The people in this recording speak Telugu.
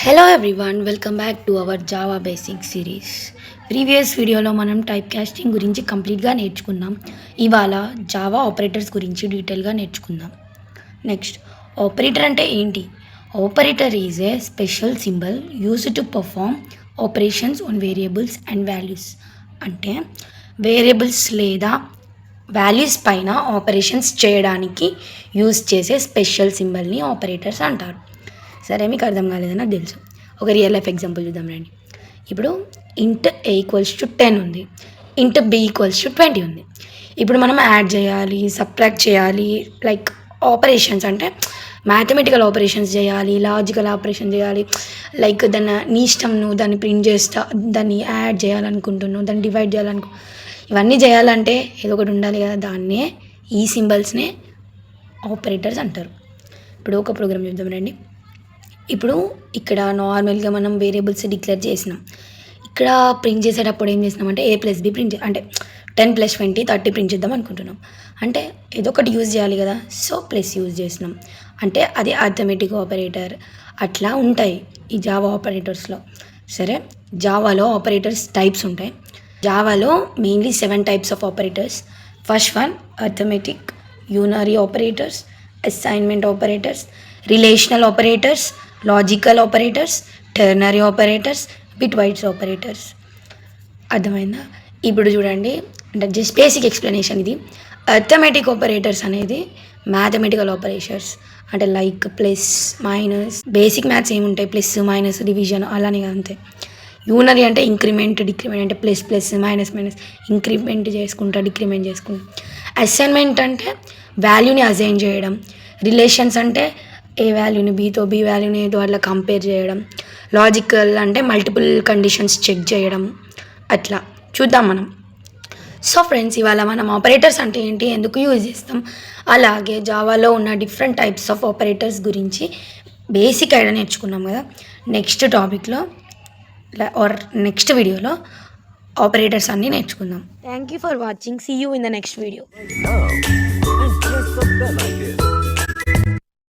Hello everyone, welcome back to our Java basic series. Previous వీడియోలో మనం టైప్ కాస్టింగ్ గురించి కంప్లీట్గా నేర్చుకున్నాం. ఇవాళ జావా ఆపరేటర్స్ గురించి డీటెయిల్గా నేర్చుకుందాం. నెక్స్ట్, ఆపరేటర్ అంటే ఏంటి? Operator is a special symbol used to perform operations on variables and values. అంటే వేరియబుల్స్ లేదా వాల్యూస్ పైన ఆపరేషన్స్ చేయడానికి యూజ్ చేసే స్పెషల్ సింబల్ని ఆపరేటర్స్ అంటారు. సరే, మీకు అర్థం కాలేదని నాకు తెలుసు. ఒక రియల్ లైఫ్ ఎగ్జాంపుల్ చూద్దాం రండి. ఇప్పుడు ఇంట్ ఏ ఈక్వల్స్ టు 10 ఉంది, ఇంట్ బి ఈక్వల్స్ టు 20 ఉంది. ఇప్పుడు మనం యాడ్ చేయాలి, సబ్ట్రాక్ట్ చేయాలి, లైక్ ఆపరేషన్స్ అంటే మ్యాథమెటికల్ ఆపరేషన్స్ చేయాలి, లాజికల్ ఆపరేషన్ చేయాలి. లైక్ నీ ఇష్టం, నువ్వు దాన్ని ప్రింట్ చేస్తా, దాన్ని యాడ్ చేయాలనుకుంటున్నావు, దాన్ని డివైడ్ ఇవన్నీ చేయాలంటే ఏదో ఒకటి ఉండాలి కదా. దాన్నే ఈ సింబల్స్నే ఆపరేటర్స్ అంటారు. ఇప్పుడు ఒక ప్రోగ్రామ్ చూద్దాం రండి. ఇప్పుడు ఇక్కడ నార్మల్గా మనం వేరియబుల్స్ డిక్లేర్ చేసినాం. ఇక్కడ ప్రింట్ చేసేటప్పుడు ఏం చేసినామంటే A+B ప్రింట్ అంటే 10+20 30 ప్రింట్ చేద్దాం అనుకుంటున్నాం. అంటే ఏదో ఒకటి యూజ్ చేయాలి కదా, సో ప్లస్ యూజ్ చేసినాం. అంటే అది అర్థమెటిక్ ఆపరేటర్. అట్లా ఉంటాయి ఈ జావా ఆపరేటర్స్లో. సరే, జావాలో ఆపరేటర్స్ టైప్స్ ఉంటాయి. జావాలో mainly 7 types of operators. First one arithmetic, unary operators, assignment operators, relational operators, logical operators, ternary operators, బిట్వైడ్స్ operators. అర్థమైందా? ఇప్పుడు చూడండి, అంటే జస్ట్ బేసిక్ ఎక్స్ప్లెనేషన్ ఇది. అర్థమెటిక్ ఆపరేటర్స్ అనేది మ్యాథమెటికల్ ఆపరేషన్స్. అంటే like plus, minus, basic maths ఏముంటాయి, ప్లస్ మైనస్, డివిజన్, అలానే అంతే. యూనరీ అంటే ఇంక్రిమెంట్ డిక్రిమెంట్, అంటే plus plus, minus minus, increment చేసుకుంటా, డిక్రిమెంట్ చేసుకుంటా. అసైన్మెంట్ అంటే వాల్యూని అసైన్ చేయడం. రిలేషన్స్ అంటే ఏ వాల్యూని బీతో, బి వాల్యూని ఏదో అట్లా కంపేర్ చేయడం. లాజికల్ అంటే మల్టిపుల్ కండిషన్స్ చెక్ చేయడం. అట్లా చూద్దాం మనం. సో ఫ్రెండ్స్, ఇవాళ మనం ఆపరేటర్స్ అంటే ఏంటి, ఎందుకు యూజ్ చేస్తాం, అలాగే జావాలో ఉన్న డిఫరెంట్ టైప్స్ ఆఫ్ ఆపరేటర్స్ గురించి బేసిక్ ఐడియా నేర్చుకున్నాం కదా. నెక్స్ట్ టాపిక్లో ఆర్ నెక్స్ట్ వీడియోలో ఆపరేటర్స్ అన్నీ నేర్చుకుందాం. Thank you for watching. See you in the next video.